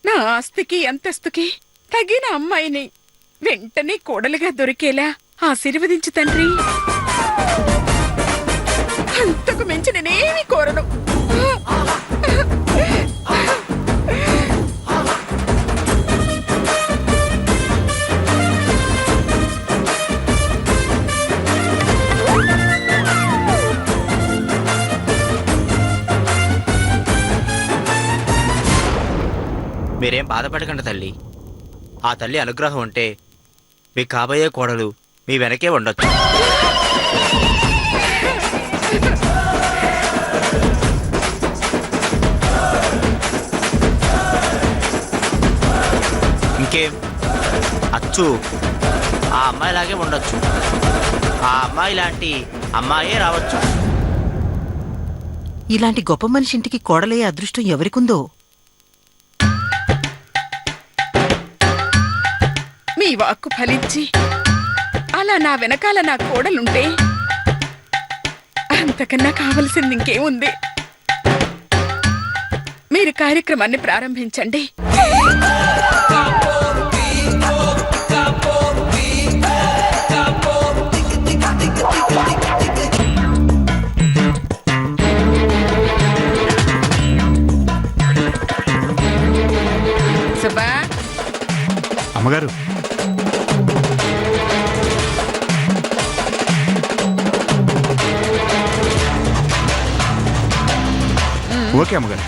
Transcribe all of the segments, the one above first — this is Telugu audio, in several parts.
నా ఆస్తికి అంతస్తుకి తగిన అమ్మాయిని వెంటనే కోడలుగా దొరికేలా ఆశీర్వదించు తండ్రి. అంతకు మించి నేనేమి కోరను. మీరేం బాధపడకండి తల్లి. ఆ తల్లి అనుగ్రహం ఉంటే మీ కాబోయే కోడలు మీ వెనకే ఉండొచ్చు. ఇంకేం, అచ్చు ఆ అమ్మాయిలాగే ఉండొచ్చు. ఆ అమ్మాయి లాంటి అమ్మాయే రావచ్చు. ఇలాంటి గొప్ప మనిషి ఇంటికి కోడలయ్యే అదృష్టం ఎవరికుందో. మీ వాక్కు ఫలించి అలా నా వెనకాల నా కోడలుంటే అంతకన్నా కావలసింది ఇంకేముంది? మీరు కార్యక్రమాన్ని ప్రారంభించండి. సుబ్బా, అమ్మగారు, ఓకే అమ్మగారు.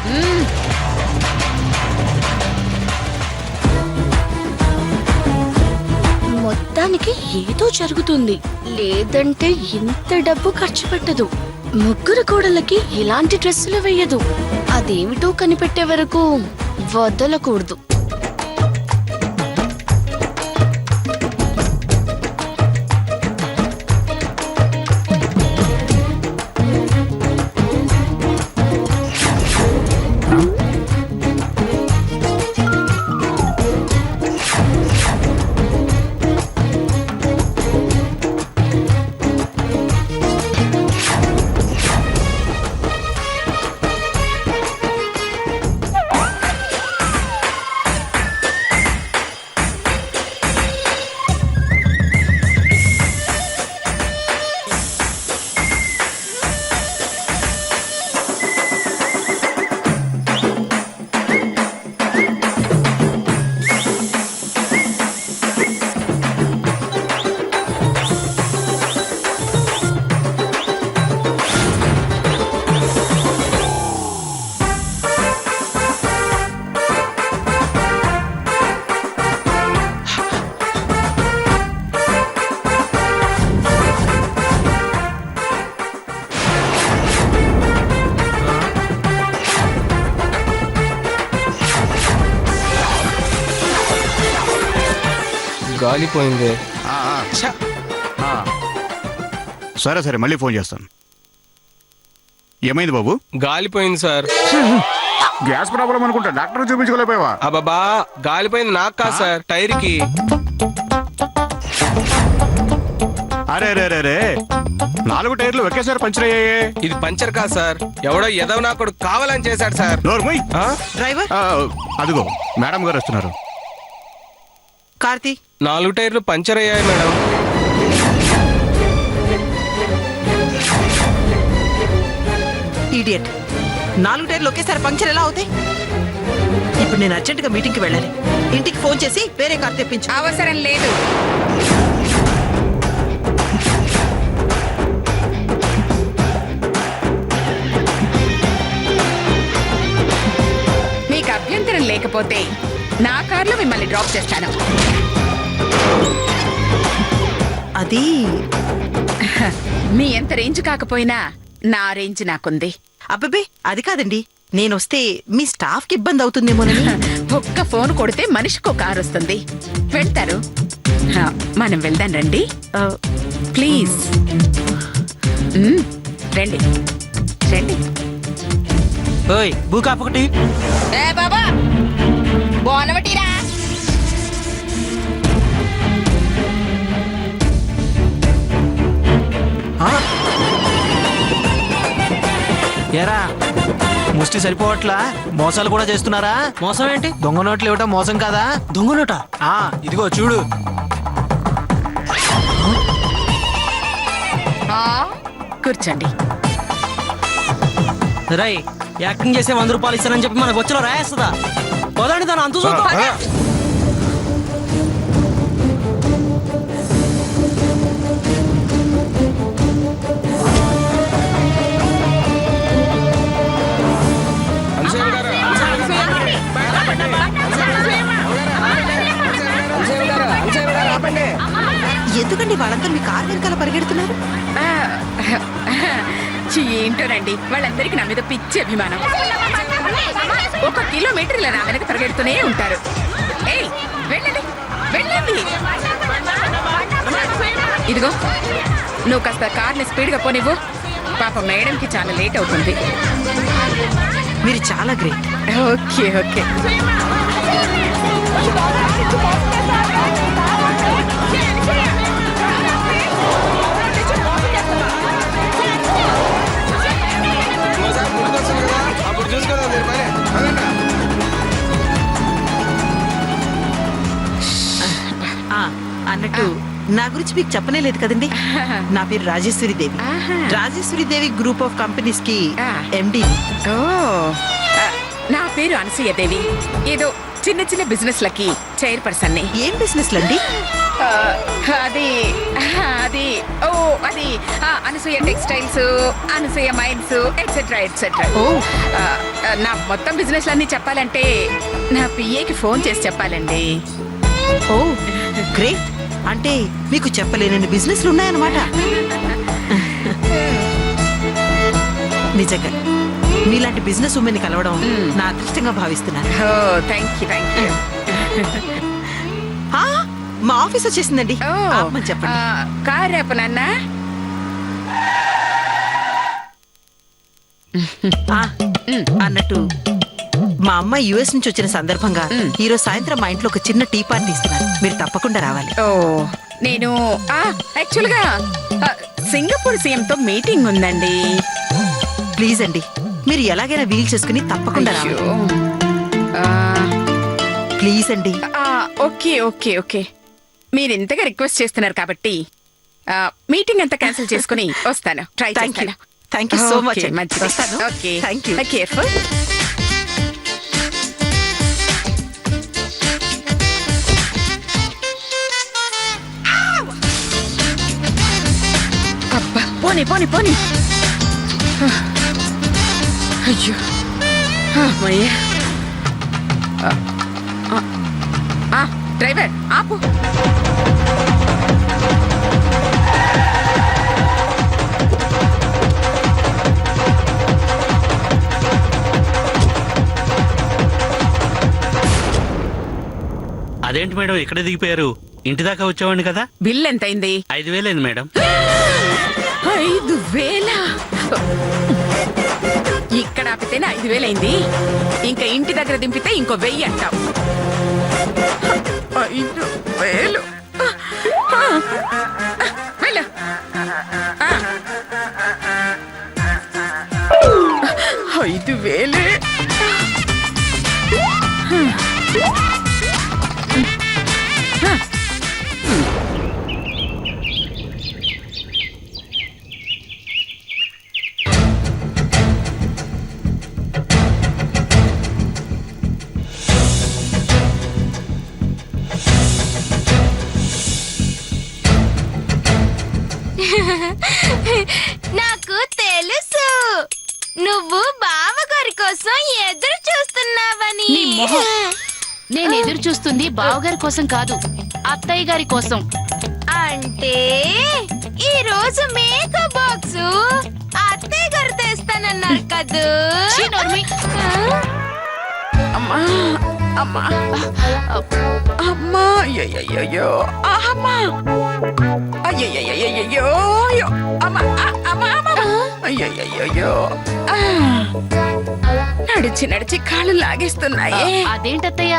మొత్తానికి ఏదో జరుగుతుంది, లేదంటే ఇంత డబ్బు ఖర్చు పెట్టదు. ముగ్గురు కోడలకి ఇలాంటి డ్రెస్సులు వేయదు. అదేమిటో కనిపెట్టే వరకు వదలకూడదు. గాలిపోయింది. సరే సరే, మళ్ళీ ఫోన్ చేస్తాను. ఏమైంది బాబు? గాలిపోయింది సార్. గ్యాస్ ప్రాబ్లం అనుకుంటా, డాక్టర్ చూపించుకోలేకపోయావా? అబ్బాబా, గాలిపోయింది నాకు కాదు సార్, టైర్ కి. అరే రే రే రే, 4 టైర్లు ఒకేసారి పంచర్ అయ్యాయే. ఇది పంచర్ కాదు సార్, ఎవడో ఎదవ నాకుడు కావాలని చేశాడు సార్. నోర్మయ్. డ్రైవర్, అదిగో మేడం గారు వస్తున్నారు. కార్తీ, 4 టైర్లు పంచర్ అయ్యాయి మేడం. ఈడియట్. 4 టైర్లు ఒకేసారి పంక్చర్ ఎలా అవుతాయి? ఇప్పుడు నేను అర్జెంటుగా మీటింగ్కి వెళ్ళాలి. ఇంటికి ఫోన్ చేసి వేరే కార్ తెప్పించు. అవసరం లేదు. మీకు అభ్యంతరం లేకపోతే నా కార్లో మిమ్మల్ని డ్రాప్ చేస్తాను. అది మీ ఎంత రేంజ్ కాకపోయినా నా రేంజ్ నాకుంది. అబ్బబ్బే, అది కాదండి. నేనొస్తే మీ స్టాఫ్ కి ఇబ్బంది అవుతుందేమోనని. ఒక్క ఫోన్ కొడితే మనిషికో కారు వస్తుంది. వెళ్తారు. మనం వెళ్దాం రండి ప్లీజ్. రండి రండి. ఓయ్ బూకాప్ ఒకటి. ఏ బాబా, బోనవటీరా. ఏరా ముష్టి సరిపోవట్లా మోసాలు కూడా చేస్తున్నారా? మోసం ఏంటి? దొంగ నోట్లు ఇవ్వటం మోసం కాదా? దొంగ నోట? ఆ ఇదిగో చూడు. కూర్చోండి. రై యాక్టింగ్ చేసే 100 రూపాయలు ఇస్తానని చెప్పి మనకు వచ్చలో రాయేస్తుందా? పదండి దాని అంతు చూద్దాం. ఎందుకండి వాళ్ళంతా మీ కారు వెనకాల పరిగెడుతున్నారు? ఆ, ఏంటోనండి వాళ్ళందరికీ నా మీద పిచ్చి అభిమానం. 1 కిలోమీటర్ ఇలా నా వెనక పరిగెడుతూనే ఉంటారు. ఏయ్ వెళ్ళండి వెళ్ళండి. ఇదిగో నువ్వు కాస్త కార్ని స్పీడ్గా పోనివ్వు. పాప మేడంకి చాలా లేట్ అవుతుంది. మీరు చాలా గ్రేట్. Okay okay. అప్పుడు చూసుకోదా మీరు పని. పదండి. అన్నట్టు నా గురించి మీకు చెప్పనే లేదు కదండి. నా పేరు రాజేశ్వరి దేవి. ఆహా. రాజేశ్వరి దేవి గ్రూప్ ఆఫ్ కంపెనీస్ కి ఆ. ఎండి. ఓ నా పేరు అనసూయ దేవి. ఏదో చిన్న చిన్న బిజినెస్ లకి చైర్పర్సన్ ని. ఏం బిజినెస్ లండి? అది అది ఓ అది Anasuya textiles, Anasuya mines etcetera etcetera. ఓ. నా మొత్తం బిజినెస్ అన్ని చెప్పాలంటే నా పిఏకి ఫోన్ చేసి చెప్పాలండి. ఓ గ్రేట్. అంటే మీకు చెప్పలేనన్ని బిజినెస్లు ఉన్నాయన్నమాట. నిజంగా మీలాంటి బిజినెస్ ఉమెన్ కలవడం నా అదృష్టంగా భావిస్తున్నాను. ఓ థ్యాంక్ యూ థ్యాంక్ యూ. ఆ, మా ఆఫీస్ వచ్చేసిందండి. ఆపమని చెప్పండి. కార్ రేపు నాన్న. ఆ, అన్నట్టు మా అమ్మ యుఎస్ నుంచి వచ్చిన సందర్భంగా ఈ రోజు సాయంత్రం మా ఇంట్లో ఒక చిన్న టీ పార్టీ ఇస్తున్నారు. మీరు తప్పకుండా రావాలి. ఓ నేను యాక్చువల్ గా సింగపూర్ సీఎం తో మీటింగ్ ఉందండి. ప్లీజ్ అండి, మీరు ఎలాగైనా వీల్ చేసుకుని తప్పకుండా రావాలి. అయ్యో. ఆ, ప్లీజ్ అండి. Okay okay okay. మీరు ఇంతగా రిక్వెస్ట్ చేస్తున్నారు కాబట్టి మీటింగ్ అంతా క్యాన్సిల్ చేసుకుని వస్తాను. Try thank you. చేస్తాను. Thank you so much. మంచిది. వస్తాను. Okay thank you. కేర్ఫుల్. అబ్బా పోనీ పోనీ పోనీ. అయ్యో అమ్మయ్య. డ్రైవర్ ఆపు. అదేంటి మేడం ఇక్కడే దిగిపోయారు? ఇంటి దాకా వచ్చేవాడిని కదా. బిల్ ఎంతైంది? 5,000 అయింది మేడం. 5,000? ఇక్కడ ఆపితేనే 5,000 అయింది. ఇంకా ఇంటి దగ్గర దింపితే ఇంకో 1,000 అంటావు. 5,000. వెళ్ళు. 5,000. నాకు తెలుసు నువ్వు బావగారి కోసం ఎదురు చూస్తున్నావని. నీ మొహం. నేను ఎదురు చూస్తుంది బావగారి కోసం కాదు, అత్తయ్య గారి కోసం. అంటే ఈ రోజు మేకప్ బాక్స్ అత్తయ్య గారు తెస్తానన్నారు కదూ. ఛీ, నోర్మి. అమ్మా అమ్మా అమ్మా. అయ్యయ్యో అమ్మా. అయ్యయ్యో అమ్మా అమ్మా అమ్మా. అయ్యయ్యో నడిచి నడిచి కాళ్ళు లాగేస్తున్నాయి. అదేంటత్తయ్య,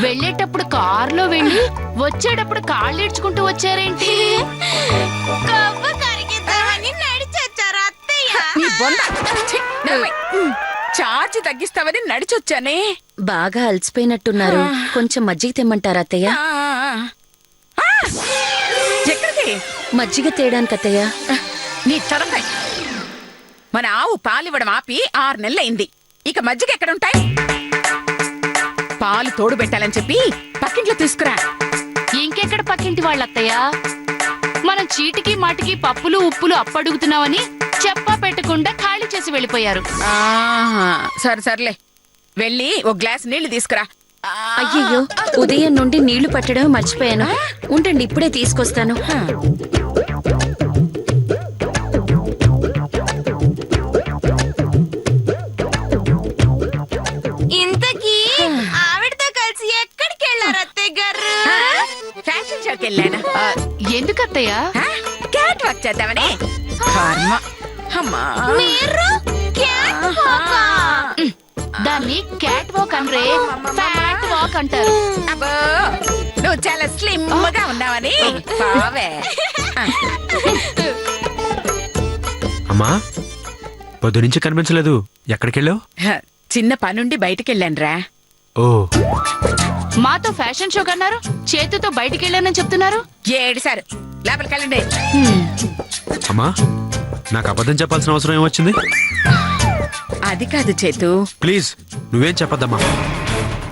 వెళ్ళేటప్పుడు కారులో వెళ్ళి వచ్చేటప్పుడు కాళ్ళు ఈడ్చుకుంటూ వచ్చారేంటి? కొవ్వు కరిగిద్దామని నడిచొచ్చారు అత్తయ్య. నీ బొంద ఛీ, నవ్వే. చార్జ్ తగ్గిస్తావని నడిచొచ్చానే. బాగా అలసిపోయినట్టున్నారు. కొంచెం మజ్జిగ తెమ్మంటారా అత్తయ్య? ఆ, ఎక్కడికి? మజ్జిగ తేయడానికి అత్తయ్య. నీ తలకాయ. మన ఆవు పాలివ్వడం ఆపి 6 నెలలైంది. ఇక మజ్జిగ ఎక్కడుంటాయి? పాలు తోడు పెట్టాలని చెప్పి పక్కింట్లో తీసుకురా. ఇంకెక్కడ పక్కింటి వాళ్ళ అత్తయ్య? మనం చీటికి మాటికి పప్పులు ఉప్పులు అప్పడుగుతున్నామని చెప్పా పెట్టకుండా ఖాళీ చేసి వెళ్ళిపోయారు. ఆహా, సర్లే వెళ్ళి ఒక గ్లాస్ నీళ్లు తీసుకురా. అయ్యయ్యో, ఉదయం నుండి నీళ్లు పట్టడం మర్చిపోయాను. ఉండండి, ఇప్పుడే తీసుకొస్తాను. ఇంతకీ ఆవిడతో కలిసి ఎక్కడికి వెళ్ళారు అత్తయ్య గారు? ఫ్యాషన్ షోకి వెళ్ళాను. ఎందుకు అత్తయ్య? క్యాట్ వాక్ చేద్దామని. కర్మ. అమ్మా. మీరు క్యాట్ వాకా? దాన్ని క్యాట్ వాక్ అనరే, ఫ్యాట్ వాక్ అంటారు. అబ్బో, నువ్వు చాలా స్లిమ్ గా ఉన్నావని బావే. అమ్మా పొద్దు నుంచి కనిపించలేదు, ఎక్కడికి వెళ్ళావు? చిన్న పనుండి బయటికెళ్ళానురా. ఓ, మాతో ఫ్యాషన్ షో కన్నారు, చేతితో బయటికి వెళ్ళానని చెప్తున్నారు. 7 సార్ లోపలికి వెళ్ళండి. అమ్మా నాకు అబద్ధం చెప్పాల్సిన అవసరం ఏమొచ్చింది? అది కాదు చేతు. ప్లీజ్ నువ్వేం చెప్పద్దమ్మా.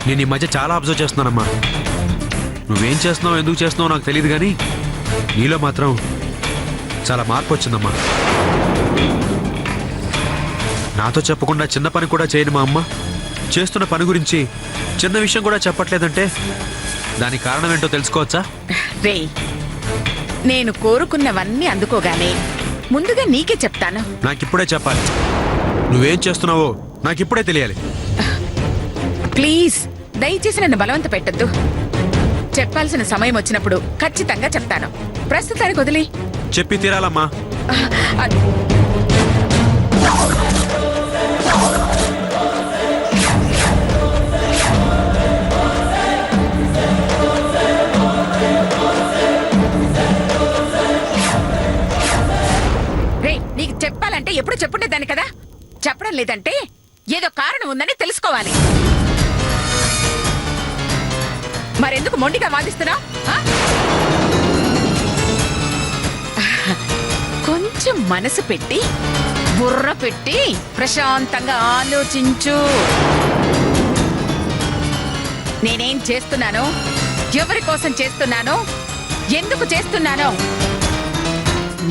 నేను ఈ మధ్య చాలా అబ్జర్వ్ చేస్తున్నానమ్మా. నువ్వేం చేస్తున్నావు, ఎందుకు చేస్తున్నావు నాకు తెలియదు, కానీ నీలో మాత్రం చాలా మార్పు వచ్చిందమ్మా. నాతో చెప్పకుండా చిన్న పని కూడా చేయను మా అమ్మ. చేస్తున్న పని గురించి చిన్న విషయం కూడా చెప్పట్లేదంటే దానికి కారణం ఏంటో తెలుసుకోవచ్చా? రే, నేను కోరుకున్నవన్నీ అందుకోగానే ముందుగా నీకే చెప్తాను. నాకిప్పుడే చెప్పాలి. నువ్వేం చేస్తున్నావో నాకిప్పుడే తెలియాలి. ప్లీజ్ దయచేసి నన్ను బలవంత పెట్టద్దు. చెప్పాల్సిన సమయం వచ్చినప్పుడు ఖచ్చితంగా చెప్తాను. ప్రస్తుతానికి వదిలి. చెప్పి తీరాలమ్మా. రే, నీకు చెప్పాలంటే ఎప్పుడు చెప్పుండేదాన్ని కదా. చెప్పడం లేదంటే ఏదో కారణం ఉందని తెలుసుకోవాలి. మరెందుకు మొండిగా వాదిస్తున్నావు? కొంచెం మనసు పెట్టి బుర్ర పెట్టి ప్రశాంతంగా ఆలోచించు. నేనేం చేస్తున్నానో, ఎవరి కోసం చేస్తున్నానో, ఎందుకు చేస్తున్నానో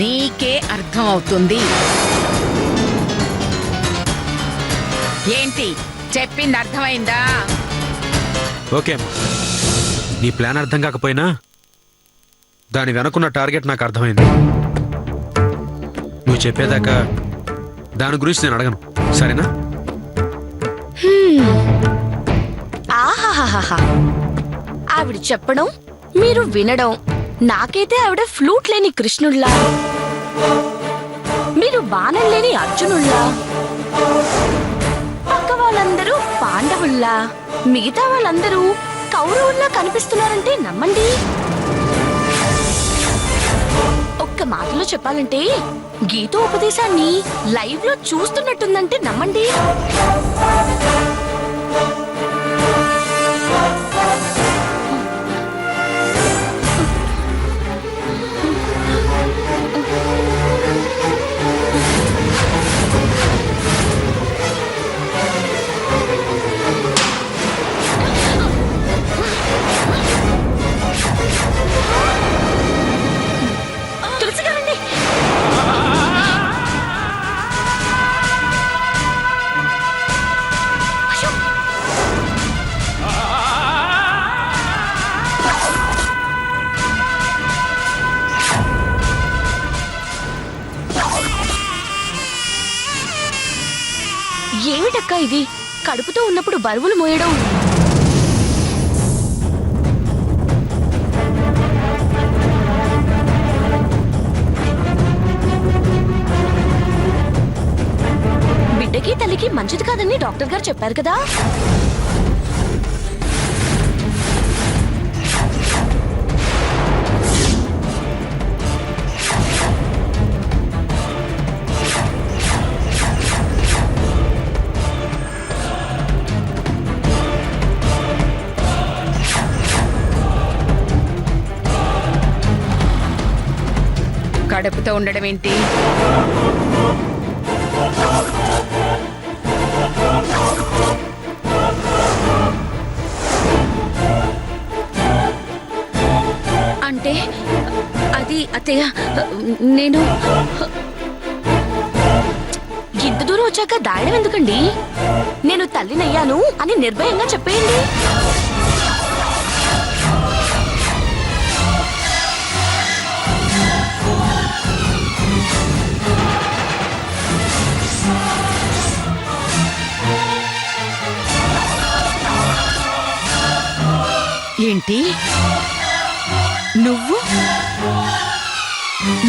నీకే అర్థం అవుతుంది. ఏంటి చెప్పింది అర్థమైందా? ఓకే అమ్మా, నీ ప్లాన్ అర్థం కాకపోయినా దాని వెనుకున్న టార్గెట్ నాకు అర్థమైంది. నువ్వు చెప్పేదాకా దాని గురించి నేను అడగను, సరేనా? ఆహాహాహా, ఆవిడ చెప్పడం మీరు వినడం. నాకైతే ఆవిడ ఫ్లూట్ లేని కృష్ణుల్లా, మీరు బాణం లేని అర్జునుల్లా, పక్క వాళ్ళందరూ పాండవుల్లా, మిగతా వాళ్ళందరూ కౌరవుల్లా కనిపిస్తున్నారంటే నమ్మండి. ఒక్క మాటలో చెప్పాలంటే గీతోపదేశాన్ని లైవ్ లో చూస్తున్నట్టుందంటే నమ్మండి. ఏమిటక్క ఇది? కడుపుతో ఉన్నప్పుడు బరువులు మోయడం. బిడ్డకి తల్లికి మంచిది కాదని డాక్టర్ గారు చెప్పారు కదా. కడుపుతో ఉండడం ఏంటి? అంటే అది అత్తయ్య, నేను ఇంత దూరం వచ్చాక దాయడం ఎందుకండి? నేను తల్లినయ్యాను అని నిర్భయంగా చెప్పేయండి. ఏంటి?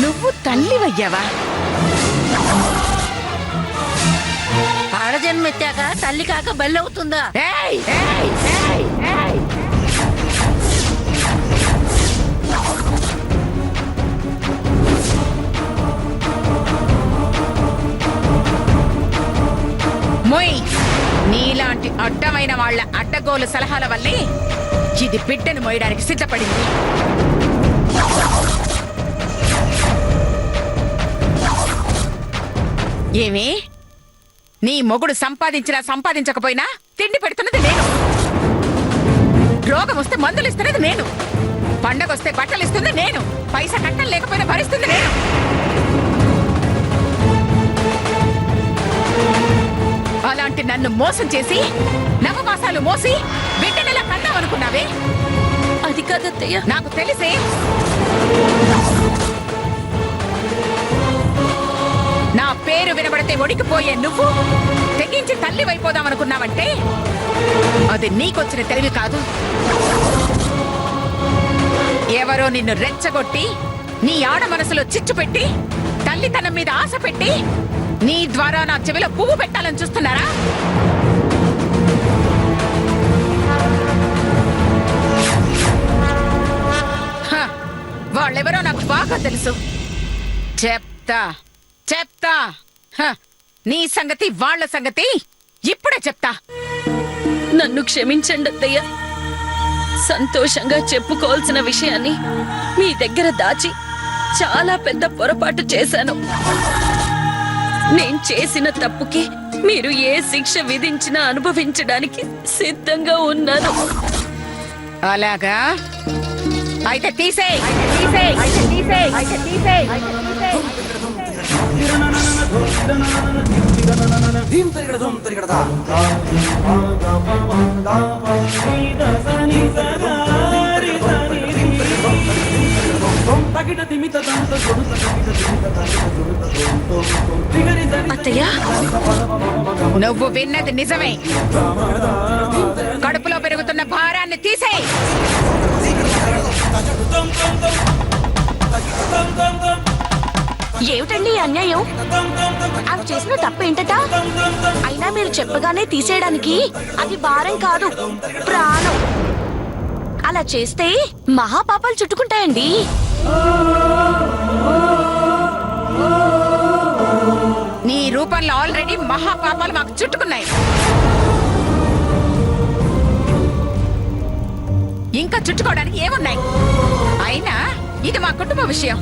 నువ్వు తల్లివయ్యావా? ఆడజన్మెత్తాక తల్లి కాక బల్లి అవుతుందా? ఏయ్! ఏయ్! ఏయ్! ఏయ్! మొయ్, నీలాంటి అడ్డమైన వాళ్ళ అడ్డగోలు సలహాల వల్లే ఇది బిడ్డను మోయడానికి సిద్ధపడింది. ఏమి? నీ మొగుడు సంపాదించినా సంపాదించకపోయినా తిండి పెడుతున్నది నేను, రోగం వస్తే మందులు ఇస్తున్నది నేను, పండగొస్తే బట్టలు ఇస్తుంది నేను, పైసా కట్టలు లేకపోయినా భరిస్తుంది నేను. అలాంటి నన్ను మోసం చేసి నవమాసాలు మోసి బిడ్డనెలా కన్నావనుకున్నావే? అది కాదత్తయ్య. నాకు తెలిసే. నా పేరు వినబడితే ఒడికిపోయే నువ్వు తెగించి తల్లి వైపోదామనుకున్నావంటే అది నీకొచ్చిన తెలివి కాదు. ఎవరో నిన్ను రెచ్చగొట్టి నీ ఆడ మనసులో చిచ్చు పెట్టి తల్లితనం మీద ఆశ పెట్టి నీ ద్వారా నా చెవిలో పువ్వు పెట్టాలని చూస్తున్నారా? వాళ్ళెవరో నాకు బాగా తెలుసు. చెప్తా చెప్తా. నీ సంగతి వాళ్ళ సంగతి ఇప్పుడే చెప్తా. నన్ను క్షమించండి అత్తయ్య. సంతోషంగా చెప్పుకోవాల్సిన విషయాన్ని మీ దగ్గర దాచి చాలా పెద్ద పొరపాటు చేశాను. నేను చేసిన తప్పుకి మీరు ఏ శిక్ష విధించినా అనుభవించడానికి సిద్ధంగా ఉన్నాను. అలాగా? అయితే తీసేయ్. అత్తయ్య, నువ్వు విన్నది నిజమే. కడుపులో పెరుగుతున్న భారాన్ని తీసేయ్. ఏమిటండి ఈ అన్యాయం? అవి చేసిన తప్పేంటట? అయినా మీరు చెప్పగానే తీసేయడానికి అది భారం కాదు, ప్రాణం. అలా చేస్తే మహాపాపాలు చుట్టుకుంటాయండి. నీ రూపంలో ఆల్రెడీ మహాపాపాలు మాకు చుట్టుకున్నాయి. ఇంకా చుట్టుకోవడానికి ఏమున్నాయి? అయినా ఇది మా కుటుంబ విషయం.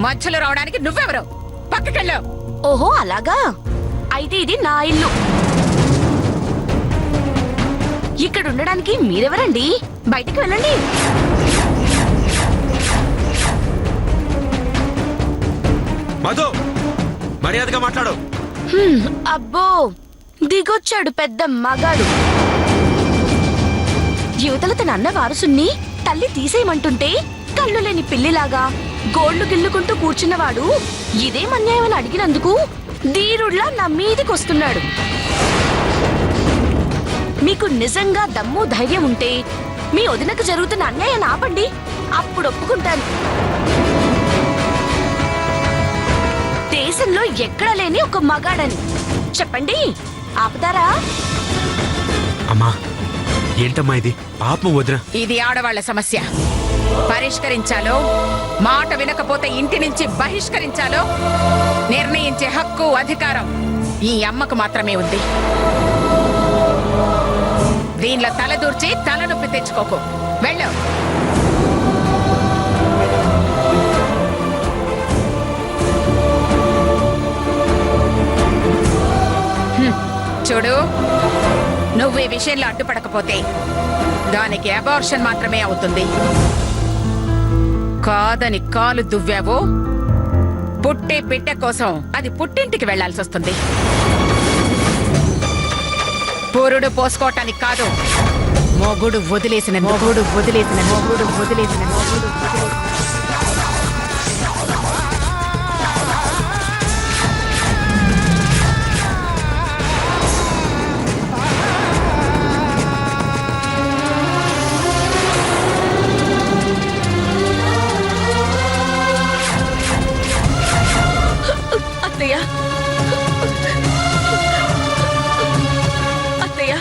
మధ్యలో రావడానికి నువ్వెవరు? పక్కకెళ్ళు. ఓహో అలాగా? అయితే ఇది నా ఇల్లు. ఇక్కడ ఉండడానికి మీరెవరండి? బయటికి వెళ్ళండి. మధు, మర్యాదగా మాట్లాడు. అబ్బో, దిగొచ్చాడు పెద్ద మగాడు. యువతల తన అన్న వారసుని తల్లి తీసేయమంటుంటే కళ్ళు లేని పిల్లిలాగా గోళ్లు గిల్లుకుంటూ కూర్చున్నవాడు ఇదేం అన్యాయం అని అడిగినందుకు ధీరుడ్లా నా మీదికొస్తున్నాడు. మీకు నిజంగా దమ్ము ధైర్యం ఉంటే మీ వదినకు జరుగుతున్న అన్యాయాన్ని ఆపండి, అప్పుడు ఒప్పుకుంటాను. దేశంలో ఎక్కడా లేని ఒక మగాడని చెప్పండి, ఆపుతారా? అమ్మా, ఏంటమ్మా ఇది? పాపం వదిన. ఇది ఆడవాళ్ల సమస్య. పరిష్కరించాలో, మాట వినకపోతే ఇంటి నుంచి బహిష్కరించాలో నిర్ణయించే హక్కు, అధికారం ఈ అమ్మకు మాత్రమే ఉంది. దీనిలో తలదూర్చి తలనొప్పి తెచ్చుకోకు. వెళ్ళు. చూడు, నువ్వు ఈ విషయంలో అడ్డుపడకపోతే దానికి అబార్షన్ మాత్రమే అవుతుంది. కాదని కాలు దువ్వావో పుట్టే బిడ్డ కోసం అది పుట్టింటికి వెళ్లాల్సి వస్తుంది. పురుడు పోసుకోవటానికి కాదు, మొగుడు వదిలేసిన మొగుడు వదిలేసిన మొగుడు వదిలేసిన మొగుడు అత్తయ్య అత్తయ్య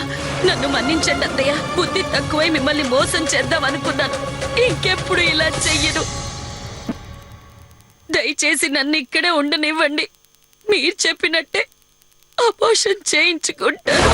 నన్ను మన్నించండి అత్తయ్య. బుద్ధి తక్కువై మిమ్మల్ని మోసం చేద్దాం అనుకున్నాను. ఇంకెప్పుడు ఇలా చెయ్యను. దయచేసి నన్ను ఇక్కడే ఉండనివ్వండి. మీరు చెప్పినట్టే అబార్షన్ చేయించుకుంటాను.